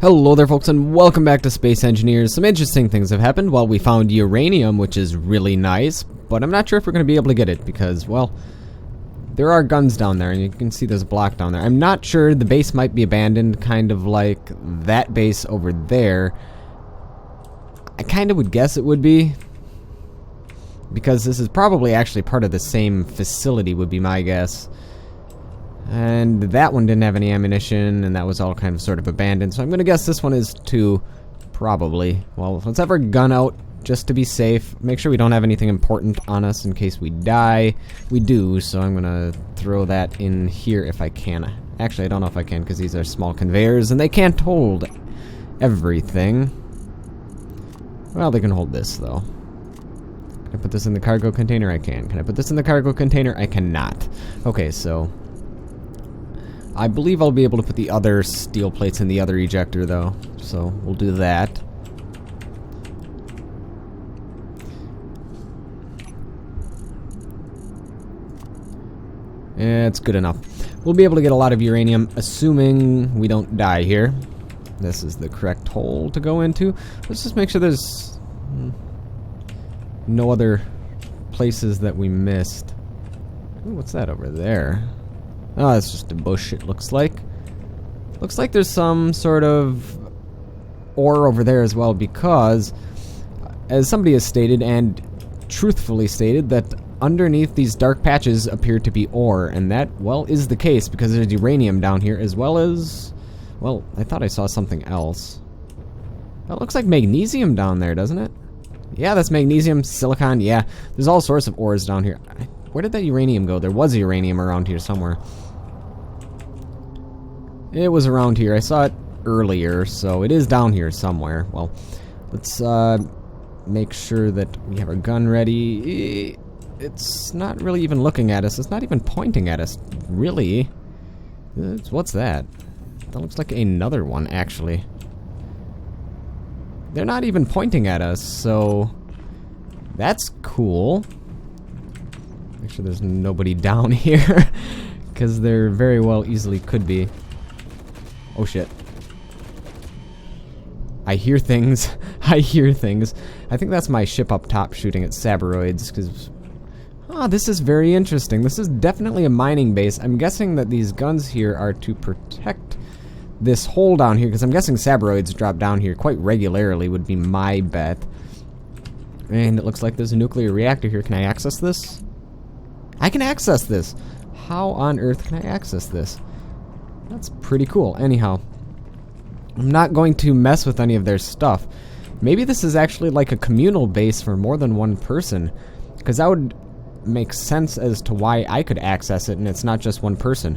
Hello there folks and welcome back to Space Engineers. Some interesting things have happened. Well, we found uranium, which is really nice, but I'm not sure if we're going to be able to get it because, well, there are guns down there and you can see there's a block down there. I'm not sure, the base might be abandoned, kind of like that base over there. I kind of would guess it would be, because this is probably actually part of the same facility would be my guess. And that one didn't have any ammunition, and that was all kind of sort of abandoned. So I'm going to guess this one is too, probably. Well, let's have our gun out just to be safe. Make sure we don't have anything important on us in case we die. We do, so I'm going to throw that in here if I can. Actually, I don't know if I can because these are small conveyors, and they can't hold everything. Well, they can hold this, though. Can I put this in the cargo container? I can. Can I put this in the cargo container? I cannot. Okay, so I believe I'll be able to put the other steel plates in the other ejector, though. So we'll do that. Yeah, it's good enough. We'll be able to get a lot of uranium, assuming we don't die here. This is the correct hole to go into. Let's just make sure there's no other places that we missed. Ooh, what's that over there? Oh, that's just a bush, it looks like. Looks like there's some sort of ore over there as well, because, as somebody has stated, and truthfully stated, that underneath these dark patches appear to be ore, and that, well, is the case, because there's uranium down here, as well as, well, I thought I saw something else. That looks like magnesium down there, doesn't it? Yeah, that's magnesium, silicon, yeah. There's all sorts of ores down here. Where did that uranium go? There was uranium around here somewhere. It was around here. I saw it earlier, so it is down here somewhere. Well, let's make sure that we have our gun ready. It's not really even looking at us. It's not even pointing at us, really. What's that? That looks like another one, actually. They're not even pointing at us, so that's cool. Make sure there's nobody down here, because there very well easily could be. Oh shit. I hear things. I hear things. I think that's my ship up top shooting at Sabroids, because this is very interesting. This is definitely a mining base. I'm guessing that these guns here are to protect this hole down here, because I'm guessing Sabroids drop down here quite regularly, would be my bet. And it looks like there's a nuclear reactor here. Can I access this? I can access this! How on earth can I access this? That's pretty cool. Anyhow, I'm not going to mess with any of their stuff. Maybe this is actually like a communal base for more than one person, because that would make sense as to why I could access it and it's not just one person.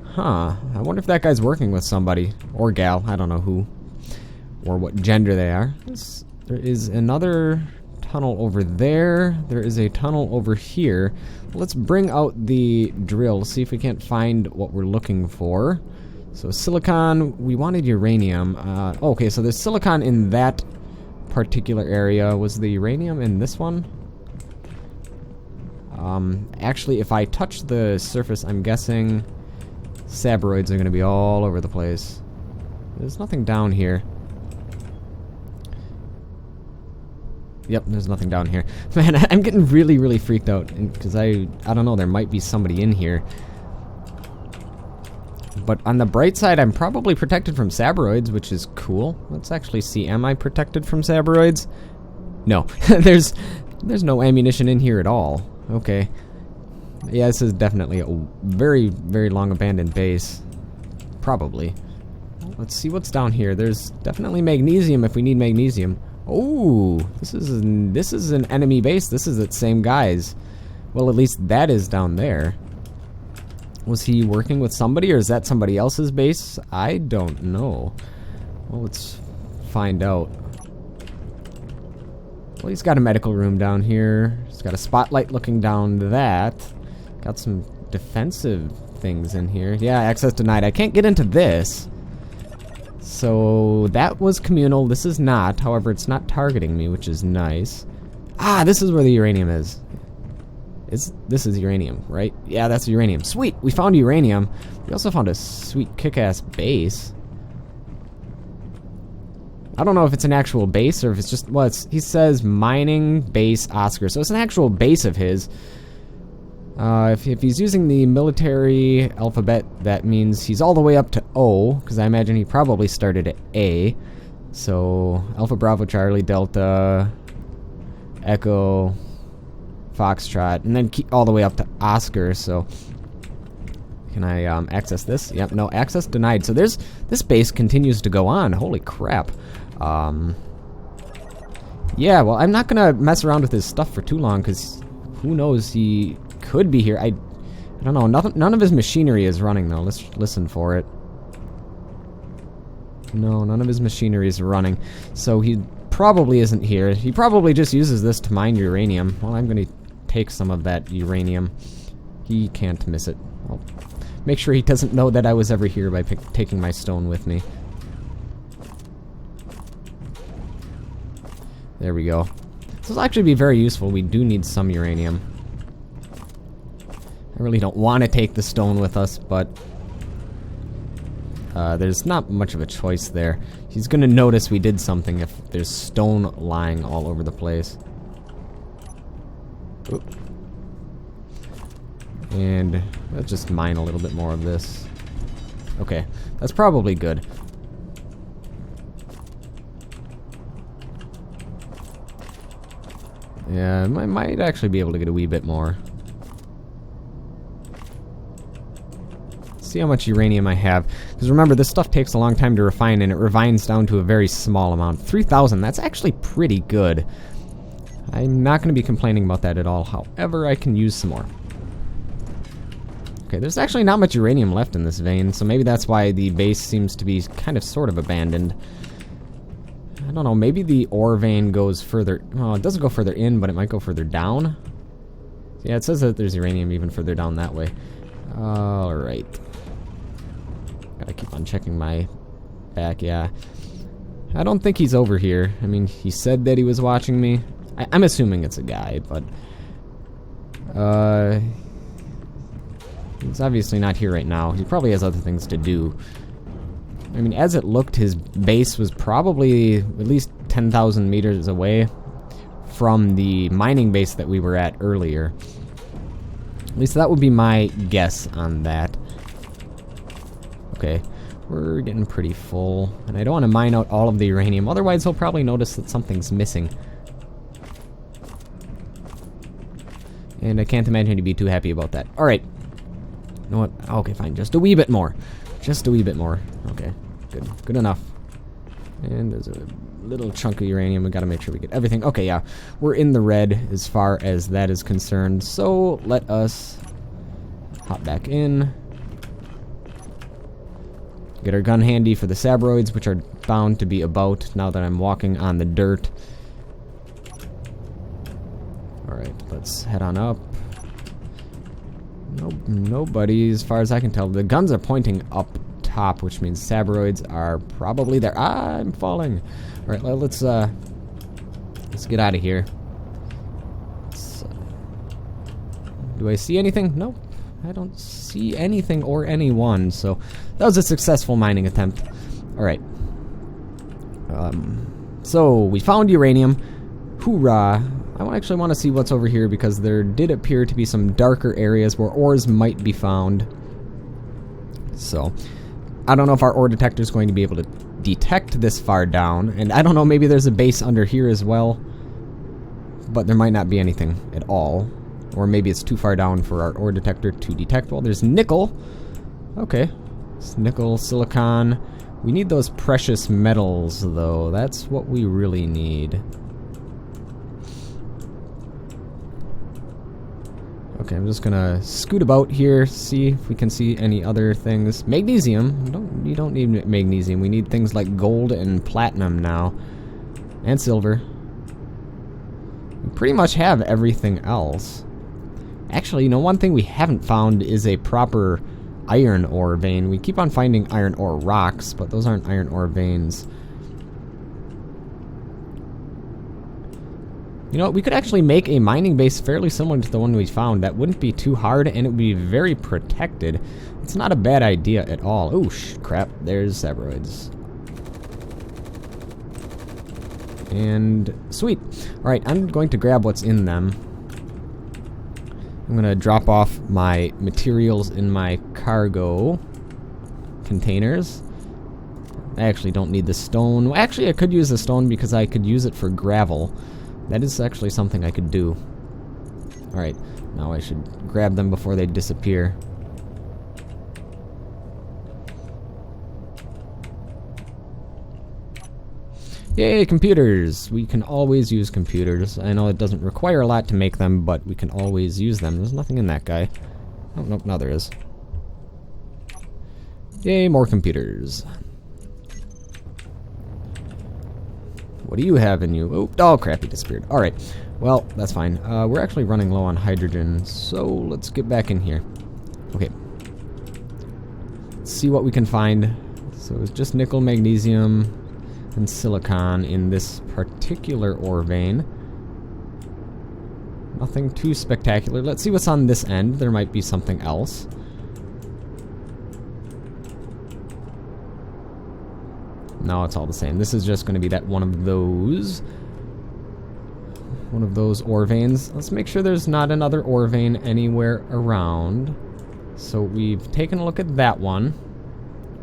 Huh. I wonder if that guy's working with somebody. Or gal. I don't know who. Or what gender they are. There is another tunnel over there. There is a tunnel over here. Let's bring out the drill, see if we can't find what we're looking for. So silicon, we wanted uranium. Okay, so there's silicon in that particular area. Was the uranium in this one? Actually, if I touch the surface, I'm guessing Sabroids are going to be all over the place. There's nothing down here. Yep, there's nothing down here. Man, I'm getting really, really freaked out, because I don't know, there might be somebody in here. But on the bright side, I'm probably protected from Sabroids, which is cool. Let's actually see, am I protected from Sabroids? No, there's no ammunition in here at all. Okay. Yeah, this is definitely a very, very long abandoned base. Probably. Let's see what's down here. There's definitely magnesium if we need magnesium. Oh, this is an enemy base. This is the same guys. Well, at least that is down there. Was he working with somebody, or is that somebody else's base? I don't know. Well, let's find out. Well, he's got a medical room down here. He's got a spotlight looking down that. Got some defensive things in here. Yeah, access denied. I can't get into this. So that was communal. This is not. However, it's not targeting me, which is nice. Ah, this is where the uranium is. This is uranium, right? Yeah, that's uranium. Sweet! We found uranium. We also found a sweet kick-ass base. I don't know if it's an actual base or if it's just, well, he says mining base Oscar, so it's an actual base of his. If he's using the military alphabet, that means he's all the way up to O, because I imagine he probably started at A. So, Alpha Bravo Charlie Delta Echo Foxtrot, and then all the way up to Oscar, so... Can I access this? Yep, no, access denied. So this base continues to go on. Holy crap. Yeah, well, I'm not gonna mess around with his stuff for too long, because who knows, he could be here. I don't know, none of his machinery is running, though. Let's listen for it. No, none of his machinery is running. So he probably isn't here. He probably just uses this to mine uranium. Well, I'm gonna take some of that uranium. He can't miss it. Well, make sure he doesn't know that I was ever here by taking my stone with me. There we go. This will actually be very useful. We do need some uranium. I really don't want to take the stone with us, but there's not much of a choice there. He's going to notice we did something if there's stone lying all over the place. Oop. And let's just mine a little bit more of this. Okay, that's probably good. Yeah, I might actually be able to get a wee bit more. See how much uranium I have. Because remember, this stuff takes a long time to refine, and it refines down to a very small amount. 3,000, that's actually pretty good. I'm not going to be complaining about that at all. However, I can use some more. Okay, there's actually not much uranium left in this vein, so maybe that's why the base seems to be kind of sort of abandoned. I don't know, maybe the ore vein goes further... Well, it doesn't go further in, but it might go further down. Yeah, it says that there's uranium even further down that way. Alright. Gotta keep on checking my back, yeah. I don't think he's over here. I mean, he said that he was watching me. I'm assuming it's a guy, but... He's obviously not here right now. He probably has other things to do. I mean, as it looked, his base was probably at least 10,000 meters away from the mining base that we were at earlier. At least that would be my guess on that. Okay, we're getting pretty full. And I don't want to mine out all of the uranium, otherwise he'll probably notice that something's missing. And I can't imagine he'd be too happy about that. Alright. You know what? Okay, fine. Just a wee bit more. Just a wee bit more. Okay, good. Good enough. And there's a little chunk of uranium. We gotta make sure we get everything. Okay, yeah. We're in the red as far as that is concerned. So, let us hop back in. Get our gun handy for the sabroids, which are bound to be about now that I'm walking on the dirt. Alright, let's head on up. Nope, nobody, as far as I can tell. The guns are pointing up top, which means sabroids are probably there. Ah, I'm falling. Alright, let's get out of here. Do I see anything? Nope. I don't see anything or anyone, so that was a successful mining attempt. Alright. So, we found uranium. Hoorah. I actually want to see what's over here, because there did appear to be some darker areas where ores might be found. So, I don't know if our ore detector is going to be able to detect this far down, and I don't know, maybe there's a base under here as well, but there might not be anything at all. Or maybe it's too far down for our ore detector to detect. Well, there's nickel. Okay. It's nickel, silicon. We need those precious metals, though. That's what we really need. Okay, I'm just gonna scoot about here, see if we can see any other things. Magnesium. You don't need magnesium. We need things like gold and platinum now. And silver. We pretty much have everything else. Actually, you know, one thing we haven't found is a proper iron ore vein. We keep on finding iron ore rocks, but those aren't iron ore veins. You know, we could actually make a mining base fairly similar to the one we found. That wouldn't be too hard, and it would be very protected. It's not a bad idea at all. Ooh, crap. There's sabroids. And sweet. Alright, I'm going to grab what's in them. I'm going to drop off my materials in my cargo containers. I actually don't need the stone. Well, actually, I could use the stone because I could use it for gravel. That is actually something I could do. Alright, now I should grab them before they disappear. Yay, computers! We can always use computers. I know it doesn't require a lot to make them, but we can always use them. There's nothing in that guy. Oh, nope, now there is. Yay, more computers. What do you have in you? Oh, crap, he disappeared. Alright, well, that's fine. We're actually running low on hydrogen, so let's get back in here. Okay. Let's see what we can find. So it's just nickel, magnesium, and silicon in this particular ore vein. Nothing too spectacular. Let's see what's on this end. There might be something else. No, it's all the same. This is just going to be that one of those ore veins. Let's make sure there's not another ore vein anywhere around. So we've taken a look at that one.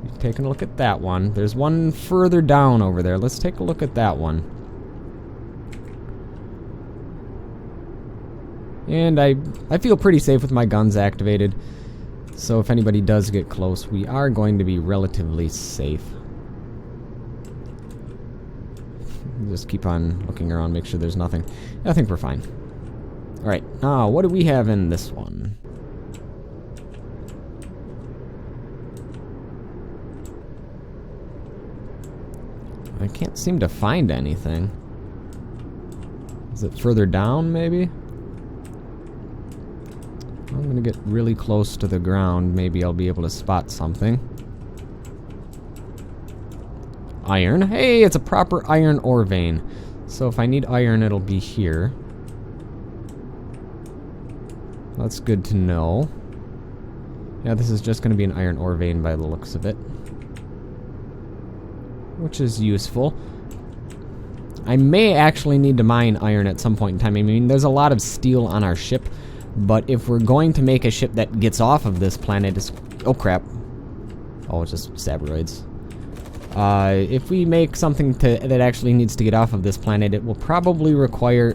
We've taken a look at that one. There's one further down over there. Let's take a look at that one. And I feel pretty safe with my guns activated. So if anybody does get close, we are going to be relatively safe. Just keep on looking around, make sure there's nothing. I think we're fine. Alright, now what do we have in this one? I can't seem to find anything. Is it further down, maybe? I'm gonna get really close to the ground. Maybe I'll be able to spot something. Iron. Hey, it's a proper iron ore vein. So if I need iron, it'll be here. That's good to know. Yeah, this is just going to be an iron ore vein by the looks of it. Which is useful. I may actually need to mine iron at some point in time. I mean, there's a lot of steel on our ship. But if we're going to make a ship that gets off of this planet... Oh, crap. Oh, it's just sabroids. If we make something that actually needs to get off of this planet, it will probably require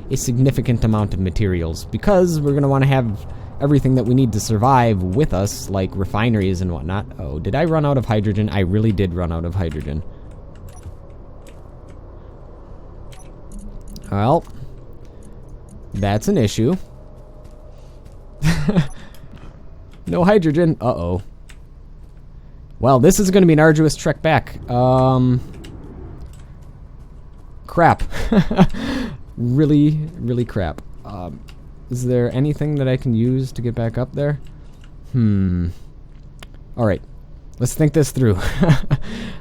a significant amount of materials, because we're going to want to have everything that we need to survive with us, like refineries and whatnot. Oh, did I run out of hydrogen? I really did run out of hydrogen. Well, that's an issue. No hydrogen. Uh-oh. Well, this is going to be an arduous trek back. Crap. Really crap. Is there anything that I can use to get back up there? Alright. Let's think this through.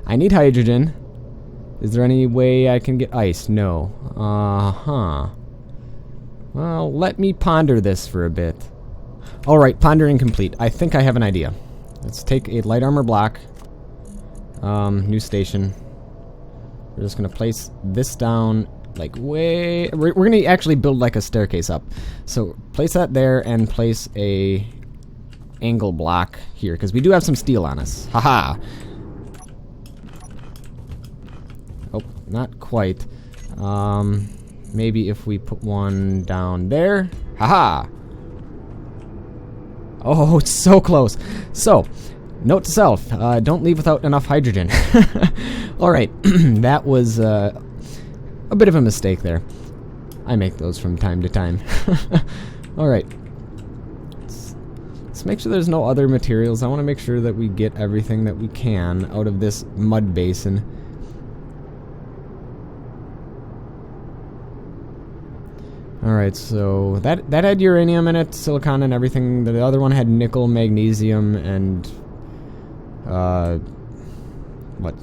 I need hydrogen. Is there any way I can get ice? No. Well, let me ponder this for a bit. Alright, pondering complete. I think I have an idea. Let's take a light armor block. New station. We're just gonna place this down, like way... We're gonna actually build like a staircase up. So place that there and place a angle block here, because we do have some steel on us. Haha! Oh, not quite. Maybe if we put one down there. Haha! Oh, it's so close. So, note to self, don't leave without enough hydrogen. Alright, that was a bit of a mistake there. I make those from time to time. Alright. Let's make sure there's no other materials. I want to make sure that we get everything that we can out of this mud basin. Alright, so that had uranium in it, silicon and everything. The other one had nickel, magnesium, and what?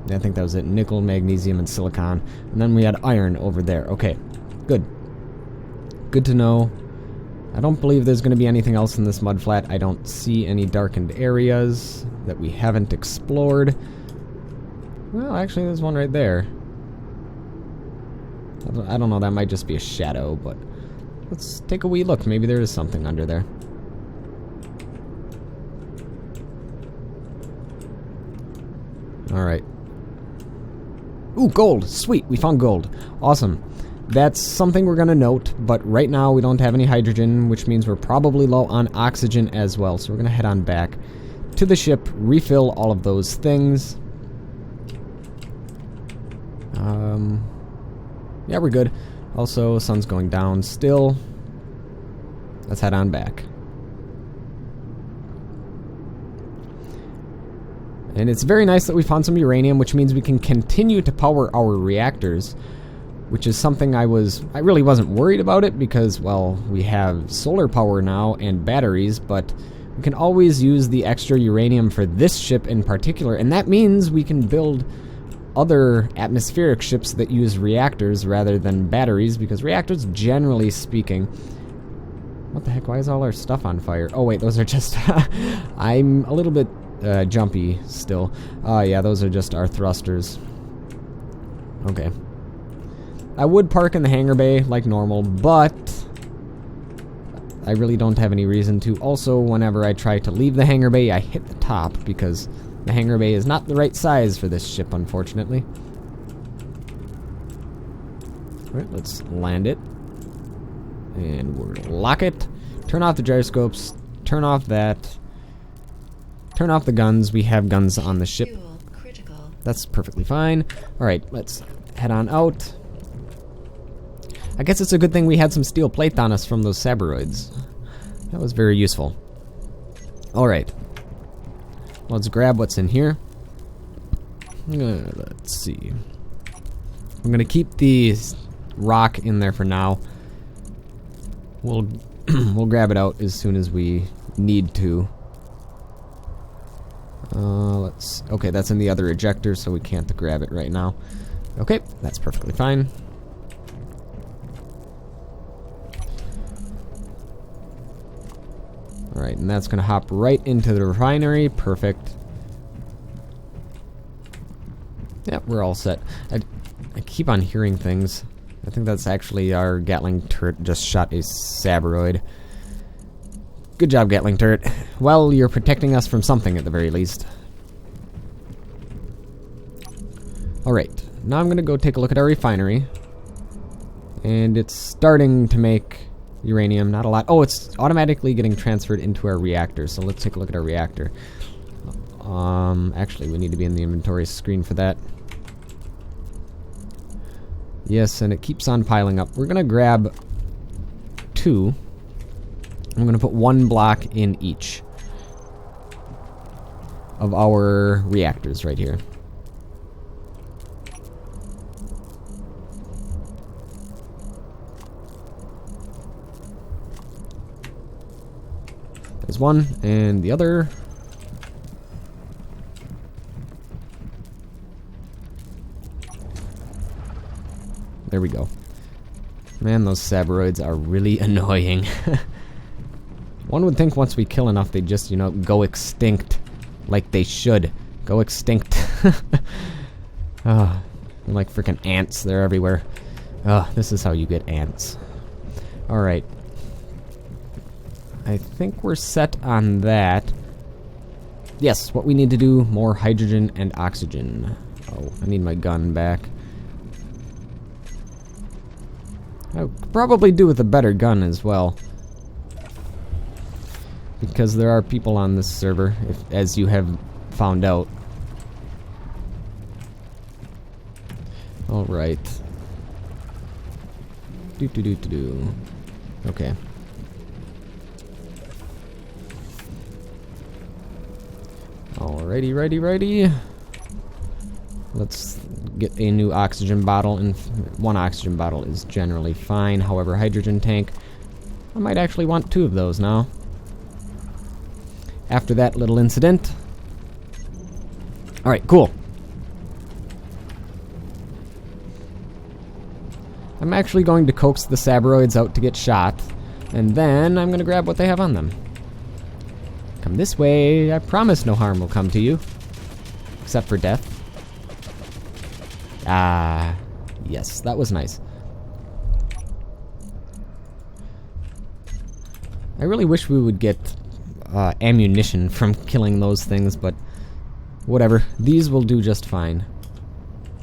I think that was it. Nickel, magnesium, and silicon. And then we had iron over there. Okay, good. Good to know. I don't believe there's going to be anything else in this mud flat. I don't see any darkened areas that we haven't explored. Well, actually, there's one right there. I don't know, that might just be a shadow, but let's take a wee look. Maybe there is something under there. Alright. Ooh, gold! Sweet, we found gold. Awesome. That's something we're gonna note, but right now we don't have any hydrogen, which means we're probably low on oxygen as well. So we're gonna head on back to the ship, refill all of those things. Yeah, we're good. Also, sun's going down still. Let's head on back. And it's very nice that we found some uranium, which means we can continue to power our reactors, which is something I really wasn't worried about it because, well, we have solar power now and batteries, but we can always use the extra uranium for this ship in particular, and that means we can build other atmospheric ships that use reactors rather than batteries, because reactors, generally speaking... What the heck? Why is all our stuff on fire? Oh, wait, those are just... I'm a little bit jumpy still. Yeah, those are just our thrusters. Okay. I would park in the hangar bay like normal, but I really don't have any reason to. Also, whenever I try to leave the hangar bay, I hit the top because the hangar bay is not the right size for this ship, unfortunately. Alright, let's land it. And we're gonna lock it. Turn off the gyroscopes. Turn off that. Turn off the guns. We have guns on the ship. That's perfectly fine. Alright, let's head on out. I guess it's a good thing we had some steel plate on us from those Sabroids. That was very useful. Alright. Let's grab what's in here. Let's see. I'm gonna keep the rock in there for now. We'll we'll grab it out as soon as we need to. Okay, that's in the other ejector, so we can't grab it right now. Okay, that's perfectly fine. Alright, and that's gonna hop right into the refinery. Perfect. Yep, we're all set. I keep on hearing things. I think that's actually our Gatling turret just shot a Sabroid. Good job, Gatling turret. Well, you're protecting us from something at the very least. Alright, now I'm gonna go take a look at our refinery. And it's starting to make uranium, not a lot. Oh, it's automatically getting transferred into our reactor, so let's take a look at our reactor. Actually, we need to be in the inventory screen for that. Yes, and it keeps on piling up. We're gonna grab 2. I'm gonna put 1 block in each of our reactors right here. There's one, and the other. There we go. Man, those Sabroids are really annoying. One would think once we kill enough, they'd just, you know, go extinct. Like they should. Go extinct. Oh, they're like freaking ants. They're everywhere. Oh, this is how you get ants. Alright. I think we're set on that. Yes, what we need to do, more hydrogen and oxygen. Oh, I need my gun back. I could probably do with a better gun as well. Because there are people on this server, as you have found out. Alright. Okay. Alrighty, righty. Let's get a new oxygen bottle, and 1 oxygen bottle is generally fine. However, hydrogen tank, I might actually want 2 of those now. After that little incident. Alright, cool. I'm actually going to coax the Sabroids out to get shot, and then I'm going to grab what they have on them. Come this way. I promise no harm will come to you. Except for death. Ah, yes, that was nice. I really wish we would get ammunition from killing those things, but whatever. These will do just fine.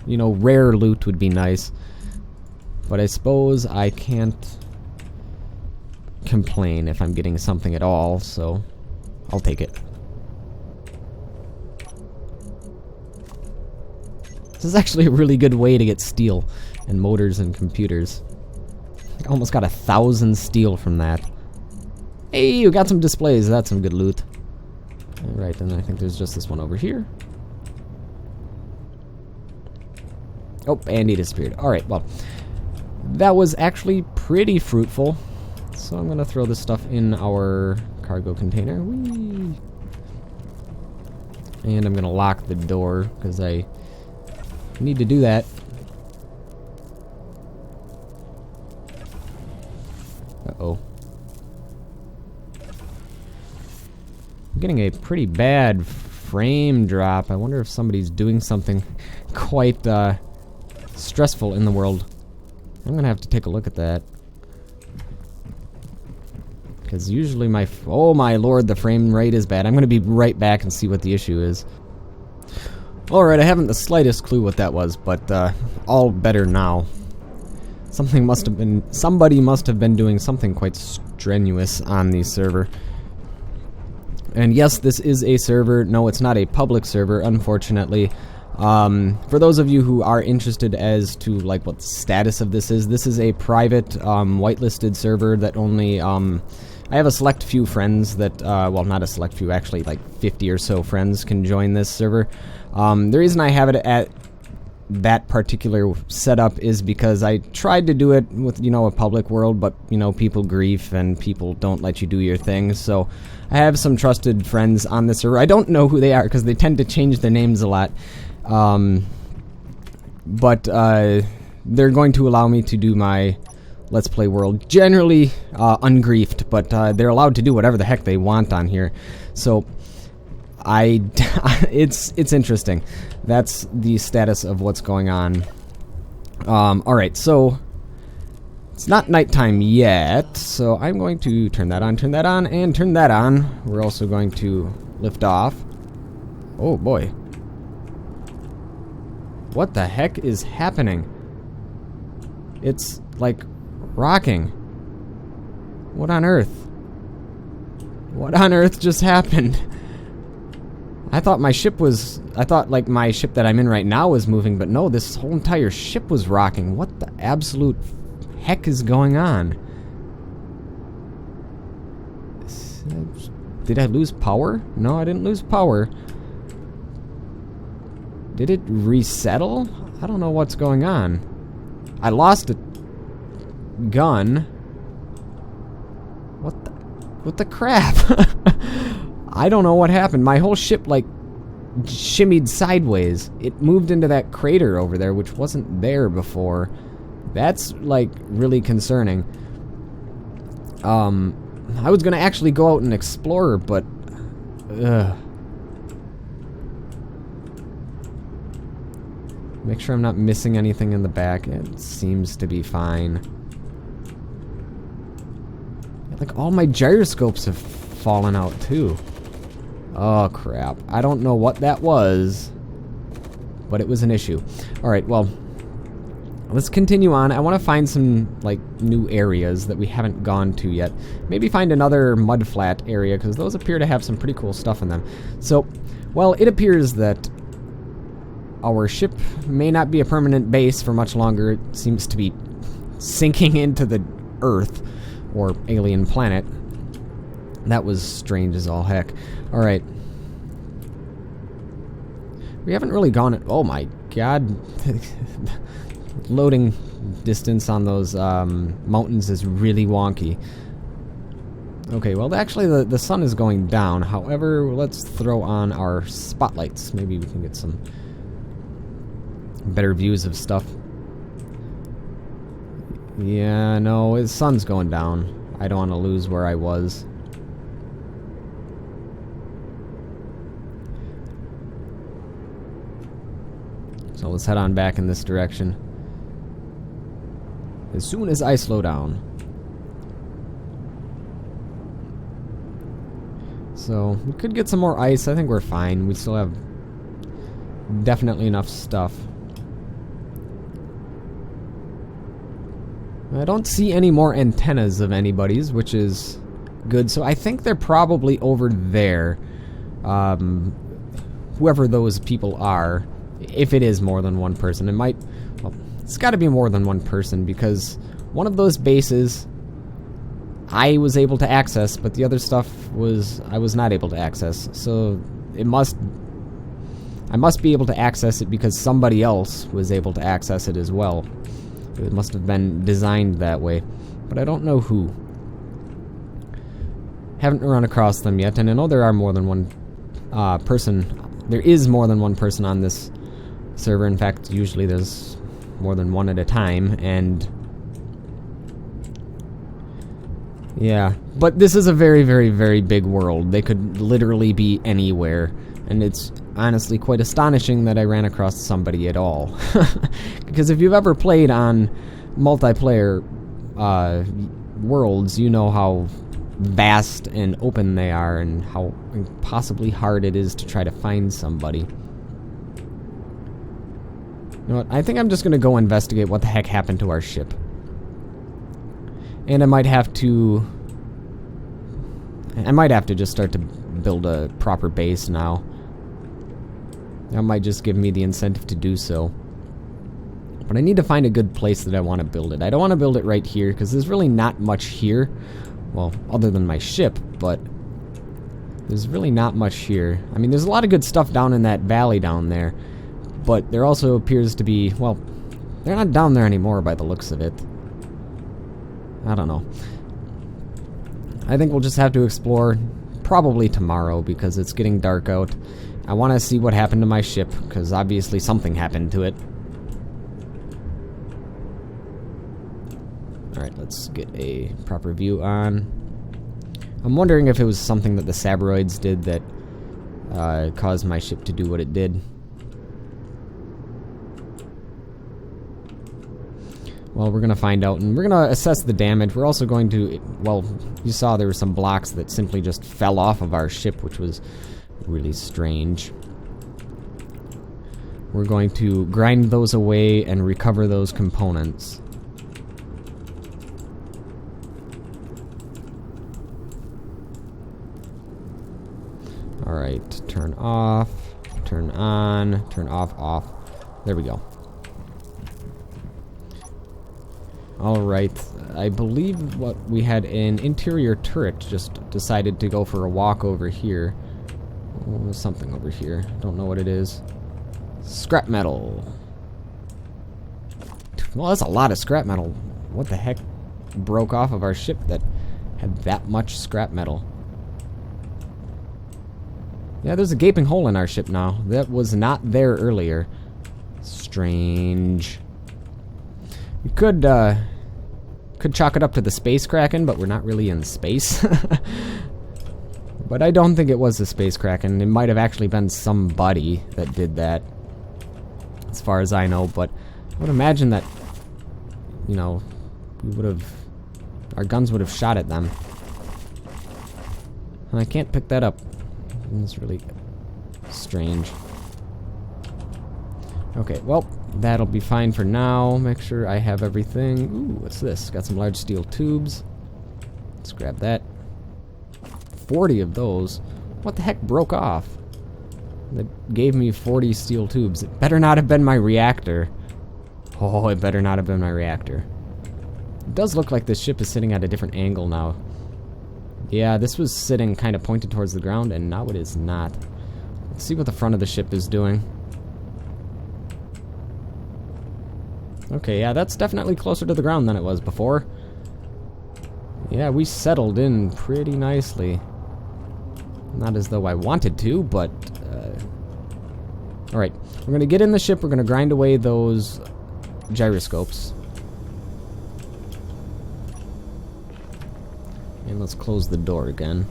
You know, rare loot would be nice. But I suppose I can't complain if I'm getting something at all, so I'll take it. This is actually a really good way to get steel and motors and computers. I almost got 1,000 steel from that. Hey, you got some displays. That's some good loot. Alright, then I think there's just this one over here. Oh, and he disappeared. Alright, well, that was actually pretty fruitful. So I'm going to throw this stuff in our cargo container. Whee! And I'm going to lock the door, because I need to do that. Uh-oh. I'm getting a pretty bad frame drop. I wonder if somebody's doing something quite stressful in the world. I'm gonna have to take a look at that. Because usually oh my lord, the frame rate is bad. I'm gonna be right back and see what the issue is. Alright, I haven't the slightest clue what that was, but all better now. Somebody must have been doing something quite strenuous on the server. And yes, this is a server. No, it's not a public server, unfortunately. For those of you who are interested as to like what the status of this is a private whitelisted server that only I have a select few friends that well, not a select few, actually like 50 or so friends can join this server. The reason I have it at that particular setup is because I tried to do it with, you know, a public world, but, you know, people grief and people don't let you do your thing, so I have some trusted friends on this server. I don't know who they are because they tend to change their names a lot, but they're going to allow me to do my Let's Play world, generally ungriefed, but they're allowed to do whatever the heck they want on here, so it's interesting. That's the status of what's going on. Alright, so it's not nighttime yet, so I'm going to turn that on, and turn that on. We're also going to lift off. Oh boy. What the heck is happening? It's like rocking. What on earth? What on earth just happened? I thought my ship that I'm in right now was moving, but no, this whole entire ship was rocking. What the absolute heck is going on? Did I lose power? No, I didn't lose power. Did it resettle? I don't know what's going on. I lost a gun. What the crap? I don't know what happened. My whole ship, like, shimmied sideways. It moved into that crater over there, which wasn't there before. That's, like, really concerning. I was gonna actually go out and explore, but... Make sure I'm not missing anything in the back. It seems to be fine. Like, all my gyroscopes have fallen out, too. Oh, crap. I don't know what that was, but it was an issue. Alright, well, let's continue on. I want to find some, like, new areas that we haven't gone to yet. Maybe find another mudflat area, because those appear to have some pretty cool stuff in them. So, well, it appears that our ship may not be a permanent base for much longer. It seems to be sinking into the Earth, or alien planet. That was strange as all heck. Alright. We haven't really gone... Oh my god. Loading distance on those mountains is really wonky. Okay, well, actually, the sun is going down. However, let's throw on our spotlights. Maybe we can get some better views of stuff. Yeah, no, the sun's going down. I don't want to lose where I was. So let's head on back in this direction as soon as I slow down. So, we could get some more ice. I think we're fine. We still have definitely enough stuff. I don't see any more antennas of anybody's, which is good. So I think they're probably over there. Whoever those people are, if it is more than one person. It might... Well, it's got to be more than one person, because one of those bases I was able to access, but the other stuff I was not able to access. So I must be able to access it because somebody else was able to access it as well. It must have been designed that way, but I don't know who. Haven't run across them yet, and I know there are more than one person. There is more than one person on this server. In fact, usually there's more than one at a time, and yeah. But this is a very, very, very big world. They could literally be anywhere, and it's honestly quite astonishing that I ran across somebody at all. Because if you've ever played on multiplayer worlds, you know how vast and open they are, and how impossibly hard it is to try to find somebody. You know what? I think I'm just going to go investigate what the heck happened to our ship. And I might have to just start to build a proper base now. That might just give me the incentive to do so. But I need to find a good place that I want to build it. I don't want to build it right here, because there's really not much here. Well, other than my ship, but there's really not much here. I mean, there's a lot of good stuff down in that valley down there. But there also appears to be, well, they're not down there anymore by the looks of it. I don't know. I think we'll just have to explore probably tomorrow, because it's getting dark out. I want to see what happened to my ship, because obviously something happened to it. Alright, let's get a proper view on. I'm wondering if it was something that the Sabroids did that caused my ship to do what it did. Well, we're going to find out, and we're going to assess the damage. We're also going to, well, you saw there were some blocks that simply just fell off of our ship, which was really strange. We're going to grind those away and recover those components. Alright, turn off, turn on, turn off, off. There we go. Alright, I believe what we had an interior turret just decided to go for a walk over here. Oh, there's something over here. Don't know what it is. Scrap metal. Well, that's a lot of scrap metal. What the heck broke off of our ship that had that much scrap metal? Yeah, there's a gaping hole in our ship now. That was not there earlier. Strange. We could chalk it up to the Space Kraken, but we're not really in space. But I don't think it was the Space Kraken. It might have actually been somebody that did that, as far as I know. But I would imagine that, you know, our guns would have shot at them. And I can't pick that up. It's really strange. Okay, well, that'll be fine for now. Make sure I have everything. Ooh, what's this? Got some large steel tubes. Let's grab that. 40 of those. What the heck broke off? That gave me 40 steel tubes. It better not have been my reactor. Oh, it better not have been my reactor. It does look like this ship is sitting at a different angle now. Yeah, this was sitting kind of pointed towards the ground, and now it is not. Let's see what the front of the ship is doing. Okay, yeah, that's definitely closer to the ground than it was before. Yeah, we settled in pretty nicely. Not as though I wanted to, but... Alright, we're going to get in the ship, we're going to grind away those gyroscopes. And let's close the door again.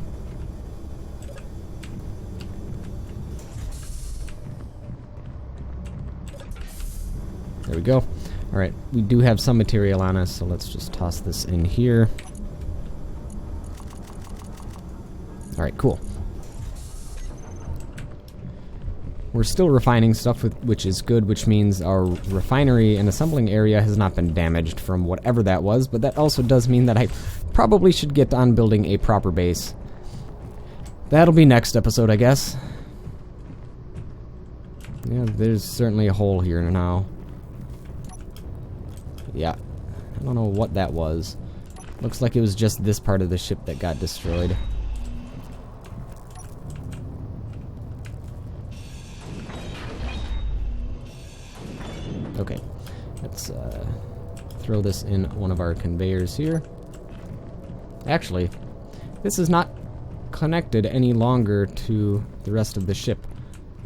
There we go. Alright, we do have some material on us, so let's just toss this in here. Alright, cool. We're still refining stuff, which is good, which means our refinery and assembling area has not been damaged from whatever that was, but that also does mean that I probably should get on building a proper base. That'll be next episode, I guess. Yeah, there's certainly a hole here now. Yeah. I don't know what that was. Looks like it was just this part of the ship that got destroyed. Okay. Let's throw this in one of our conveyors here. Actually, this is not connected any longer to the rest of the ship.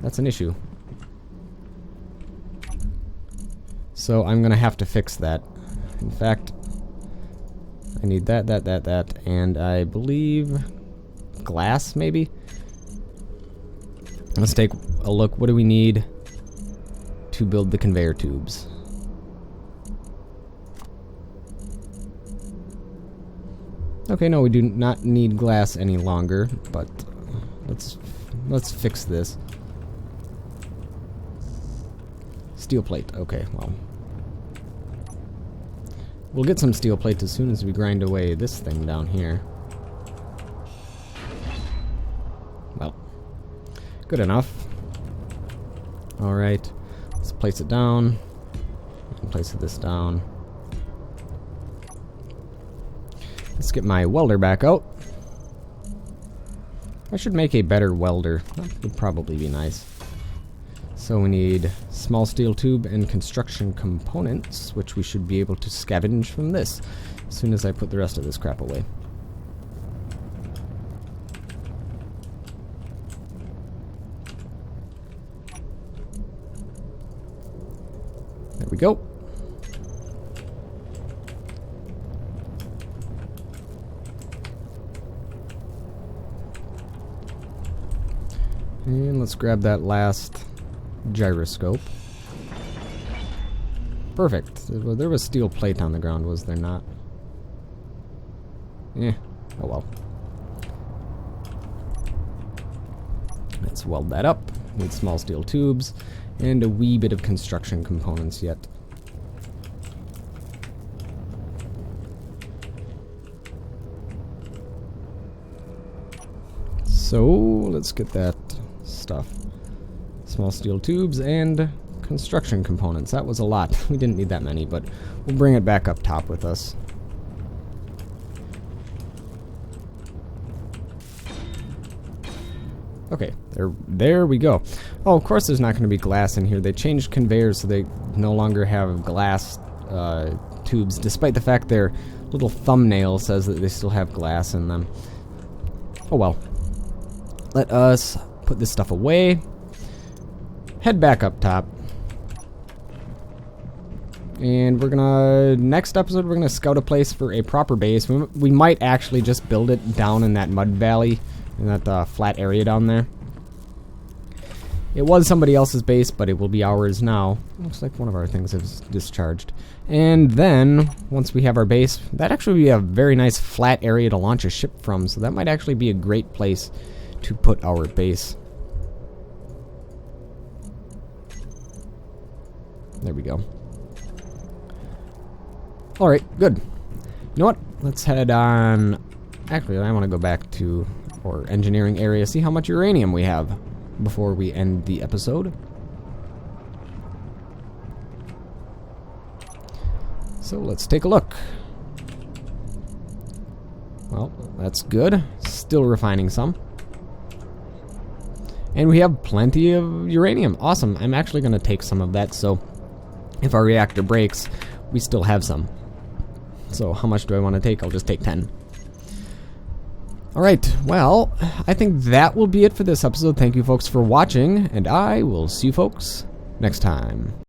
That's an issue. So I'm gonna have to fix that. In fact, I need that, and I believe glass, maybe? Let's take a look. What do we need to build the conveyor tubes? Okay, no, we do not need glass any longer, but let's fix this. Steel plate. Okay, well. We'll get some steel plate as soon as we grind away this thing down here. Well, good enough. Alright, let's place it down. And place this down. Let's get my welder back out. I should make a better welder. That would probably be nice. So we need small steel tube and construction components, which we should be able to scavenge from this as soon as I put the rest of this crap away. There we go. And let's grab that last gyroscope. Perfect. Well, there was steel plate on the ground, was there not? Oh well. Let's weld that up. Need small steel tubes and a wee bit of construction components yet. So let's get that stuff. Small steel tubes and construction components. That was a lot. We didn't need that many, but we'll bring it back up top with us. Okay, there we go. Oh, of course there's not going to be glass in here. They changed conveyors so they no longer have glass tubes, despite the fact their little thumbnail says that they still have glass in them. Oh well. Let us put this stuff away. Head back up top. And we're gonna, next episode, we're gonna scout a place for a proper base. We might actually just build it down in that mud valley, in that flat area down there. It was somebody else's base, but it will be ours now. Looks like one of our things is discharged. And then, once we have our base, that actually would be a very nice flat area to launch a ship from, so that might actually be a great place to put our base. There we go. Alright, good. You know what? Let's head on. Actually, I want to go back to our engineering area, see how much uranium we have before we end the episode. So let's take a look. Well, that's good. Still refining some. And we have plenty of uranium. Awesome. I'm actually going to take some of that, so if our reactor breaks, we still have some. So how much do I want to take? I'll just take 10. Alright, well, I think that will be it for this episode. Thank you folks for watching, and I will see you folks next time.